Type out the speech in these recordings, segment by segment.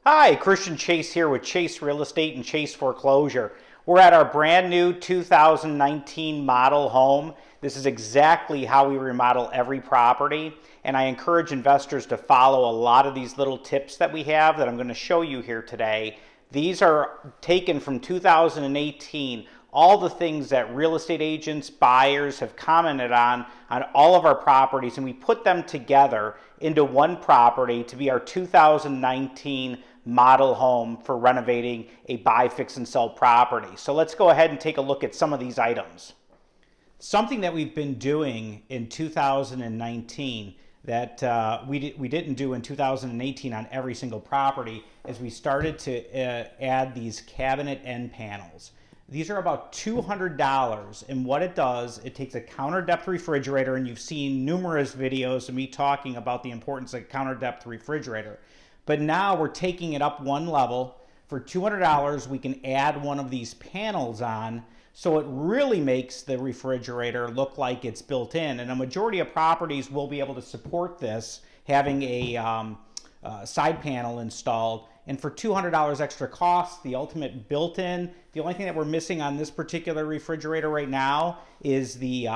Hi, Christian Chase here with Chase Real Estate and Chase Foreclosure. We're at our brand new 2019 model home. This is exactly how we remodel every property, and I encourage investors to follow a lot of these little tips that we have that I'm going to show you here today. These are taken from 2018, all the things that real estate agents, buyers have commented on all of our properties, and we put them together into one property to be our 2019 model home for renovating a buy, fix, and sell property. So let's go ahead and take a look at some of these items. Something that we've been doing in 2019 that we didn't do in 2018 on every single property is we started to add these cabinet end panels. These are about $200, and what it does, it takes a counter depth refrigerator, and you've seen numerous videos of me talking about the importance of a counter depth refrigerator. But now we're taking it up one level. For $200, we can add one of these panels on, so it really makes the refrigerator look like it's built in. And a majority of properties will be able to support this, having a side panel installed. And for $200 extra cost, the ultimate built-in, the only thing that we're missing on this particular refrigerator right now is the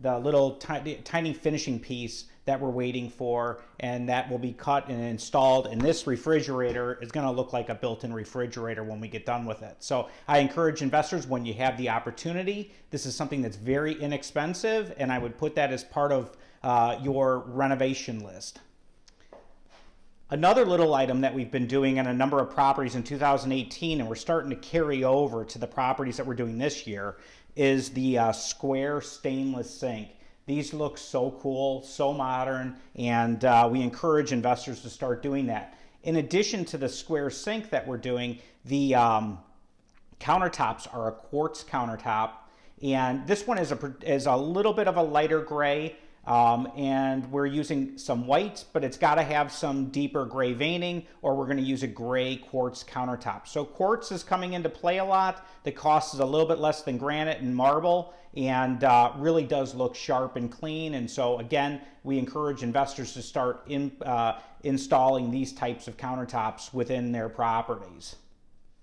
little tiny finishing piece that we're waiting for, and that will be cut and installed, and this refrigerator is going to look like a built-in refrigerator when we get done with it. So I encourage investors, when you have the opportunity, this is something that's very inexpensive, and I would put that as part of your renovation list. Another little item that we've been doing on a number of properties in 2018, and we're starting to carry over to the properties that we're doing this year, is the square stainless sink. These look so cool, so modern, and we encourage investors to start doing that. In addition to the square sink that we're doing, the countertops are a quartz countertop, and this one is a little bit of a lighter gray, and we're using some white, but it's got to have some deeper gray veining, or we're going to use a gray quartz countertop. So quartz is coming into play a lot. The cost is a little bit less than granite and marble, and really does look sharp and clean. And so again, we encourage investors to start installing these types of countertops within their properties.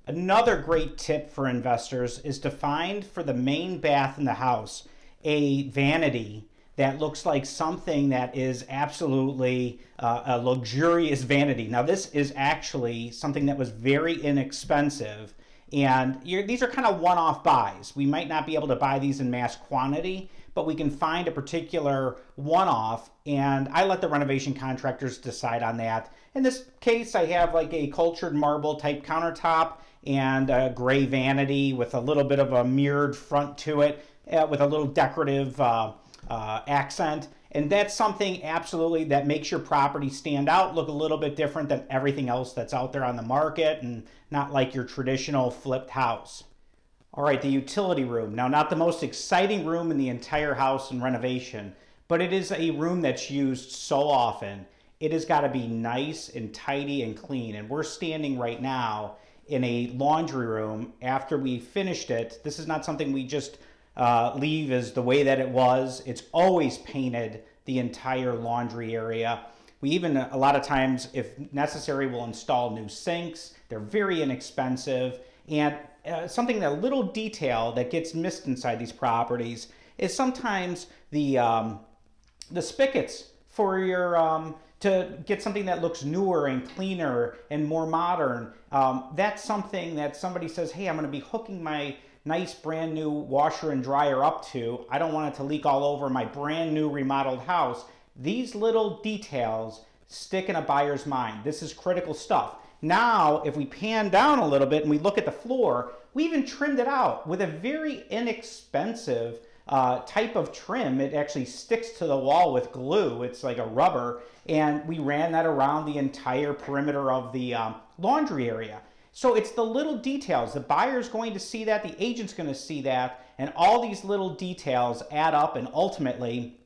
Another great tip for investors is to find, for the main bath in the house, a vanity that looks like something that is absolutely a luxurious vanity. Now, this is actually something that was very inexpensive, and these are kind of one-off buys. We might not be able to buy these in mass quantity, but we can find a particular one-off, and I let the renovation contractors decide on that. In this case, I have like a cultured marble type countertop and a gray vanity with a little bit of a mirrored front to it, with a little decorative accent, and that's something absolutely that makes your property stand out, look a little bit different than everything else that's out there on the market, and not like your traditional flipped house. All right, the utility room. Now, not the most exciting room in the entire house in renovation, but it is a room that's used so often. It has got to be nice and tidy and clean, and we're standing right now in a laundry room after we finished it. This is not something we just leave as the way that it was. It's always painted the entire laundry area. We even, a lot of times, if necessary, will install new sinks. They're very inexpensive. And something, a little detail that gets missed inside these properties is sometimes the spigots for your, to get something that looks newer and cleaner and more modern. That's something that somebody says, hey, I'm going to be hooking my nice brand new washer and dryer up to. I don't want it to leak all over my brand new remodeled house. These little details stick in a buyer's mind. This is critical stuff. Now, if we pan down a little bit and we look at the floor, we even trimmed it out with a very inexpensive type of trim. It actually sticks to the wall with glue. It's like a rubber, and we ran that around the entire perimeter of the laundry area. So it's the little details. The buyer's going to see that, the agent's going to see that, and all these little details add up and ultimately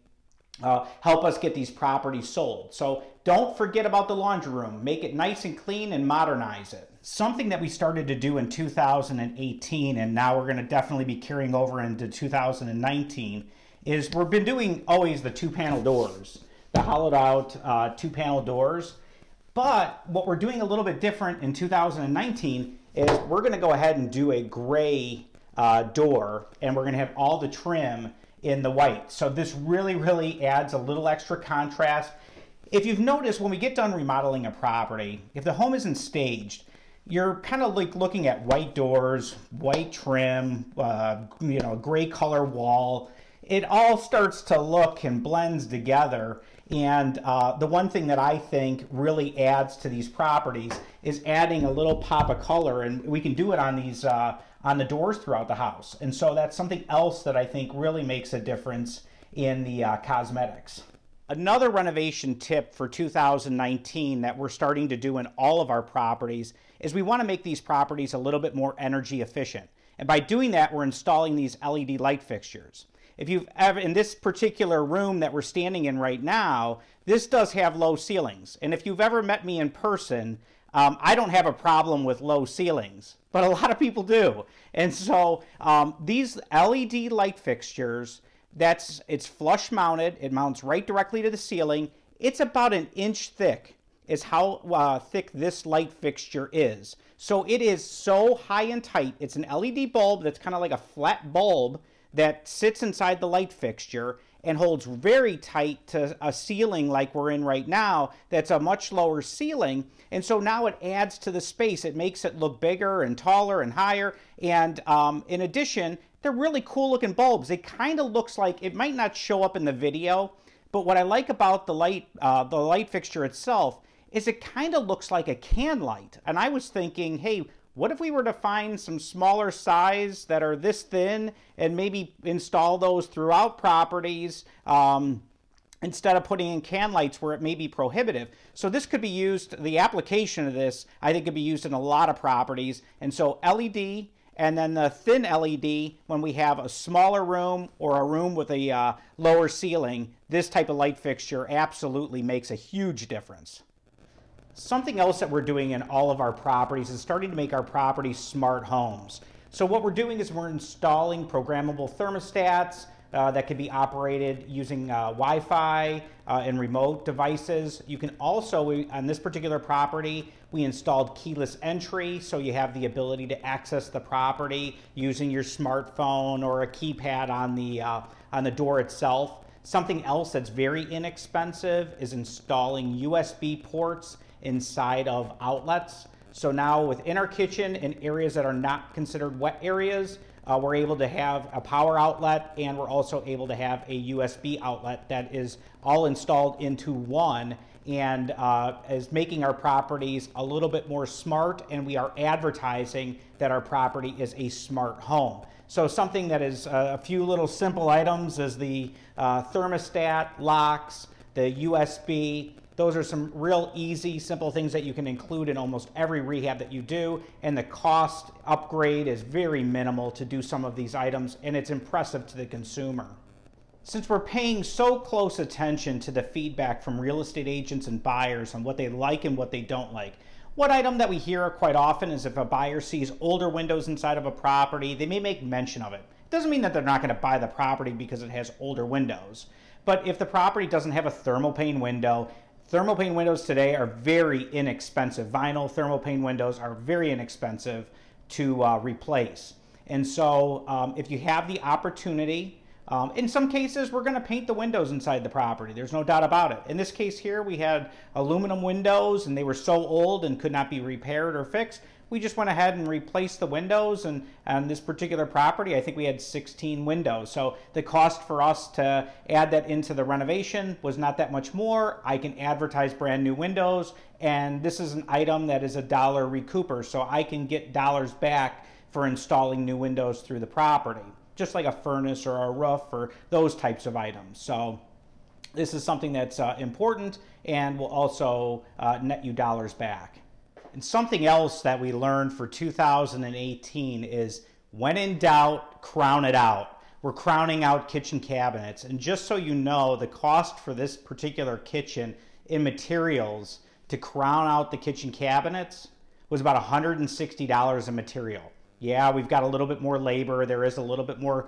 help us get these properties sold. So don't forget about the laundry room. Make it nice and clean and modernize it. Something that we started to do in 2018, and now we're going to definitely be carrying over into 2019, is we've been doing always the two-panel doors, the hollowed out two-panel doors. But what we're doing a little bit different in 2019 is we're going to go ahead and do a gray door, and we're going to have all the trim in the white. So this really adds a little extra contrast. If you've noticed, when we get done remodeling a property, if the home isn't staged, you're kind of like looking at white doors, white trim, gray color wall. It all starts to look and blends together. And the one thing that I think really adds to these properties is adding a little pop of color, and we can do it on these on the doors throughout the house. And so that's something else that I think really makes a difference in the cosmetics. Another renovation tip for 2019 that we're starting to do in all of our properties is we want to make these properties a little bit more energy efficient. And by doing that, we're installing these LED light fixtures. If you've ever, in this particular room that we're standing in right now, this does have low ceilings. And if you've ever met me in person, I don't have a problem with low ceilings, but a lot of people do. And so these LED light fixtures, it's flush mounted. It mounts right directly to the ceiling. It's about 1 inch thick is how thick this light fixture is. So it is so high and tight. It's an LED bulb that's kind of like a flat bulb that sits inside the light fixture and holds very tight to a ceiling like we're in right now that's a much lower ceiling. And so now it adds to the space. It makes it look bigger and taller and higher. And in addition, they're really cool looking bulbs. It kind of looks like, it might not show up in the video, but what I like about the light fixture itself is it kind of looks like a can light. And I was thinking, hey, what if we were to find some smaller size that are this thin and maybe install those throughout properties instead of putting in can lights where it may be prohibitive? So this could be used, the application of this, I think could be used in a lot of properties. And so LED, and then the thin LED, when we have a smaller room or a room with a lower ceiling, this type of light fixture absolutely makes a huge difference. Something else that we're doing in all of our properties is starting to make our properties smart homes. So what we're doing is we're installing programmable thermostats that can be operated using Wi-Fi and remote devices. You can also, on this particular property, we installed keyless entry, so you have the ability to access the property using your smartphone or a keypad on the door itself. Something else that's very inexpensive is installing USB ports inside of outlets. So now within our kitchen, in areas that are not considered wet areas, we're able to have a power outlet, and we're also able to have a USB outlet that is all installed into one, and is making our properties a little bit more smart, and we are advertising that our property is a smart home. So something that is a few little simple items is the thermostat, locks, the USB. Those are some real easy, simple things that you can include in almost every rehab that you do, and the cost upgrade is very minimal to do some of these items, and it's impressive to the consumer. Since we're paying so close attention to the feedback from real estate agents and buyers on what they like and what they don't like, one item that we hear quite often is if a buyer sees older windows inside of a property, they may make mention of it. It doesn't mean that they're not going to buy the property because it has older windows, but if the property doesn't have a thermal pane window, thermal pane windows today are very inexpensive. Vinyl thermal pane windows are very inexpensive to replace. And so if you have the opportunity, in some cases, we're going to paint the windows inside the property. There's no doubt about it. In this case here, we had aluminum windows, and they were so old and could not be repaired or fixed. We just went ahead and replaced the windows, and on this particular property, I think we had 16 windows. So the cost for us to add that into the renovation was not that much more. I can advertise brand new windows, and this is an item that is $1 recouper, so I can get dollars back for installing new windows through the property, just like a furnace or a roof or those types of items. So this is something that's important and will also net you dollars back. And something else that we learned for 2018 is when in doubt, crown it out. We're crowning out kitchen cabinets. And just so you know, the cost for this particular kitchen in materials to crown out the kitchen cabinets was about $160 in material. Yeah, we've got a little bit more labor. There is a little bit more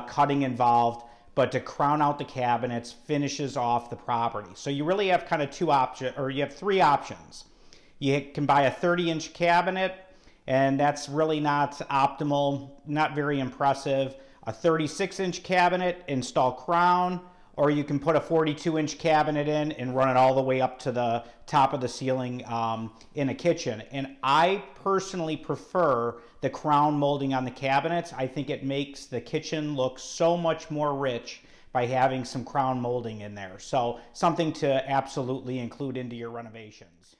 cutting involved, but to crown out the cabinets finishes off the property. So you really have kind of two options, or you have three options. You can buy a 30-inch cabinet, and that's really not optimal, not very impressive. A 36-inch cabinet, install crown, or you can put a 42-inch cabinet in and run it all the way up to the top of the ceiling in a kitchen. And I personally prefer the crown molding on the cabinets. I think it makes the kitchen look so much more rich by having some crown molding in there. So something to absolutely include into your renovations.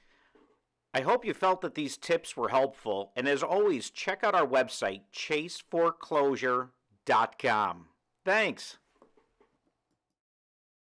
I hope you felt that these tips were helpful, and as always, check out our website, chaseforeclosure.com. Thanks.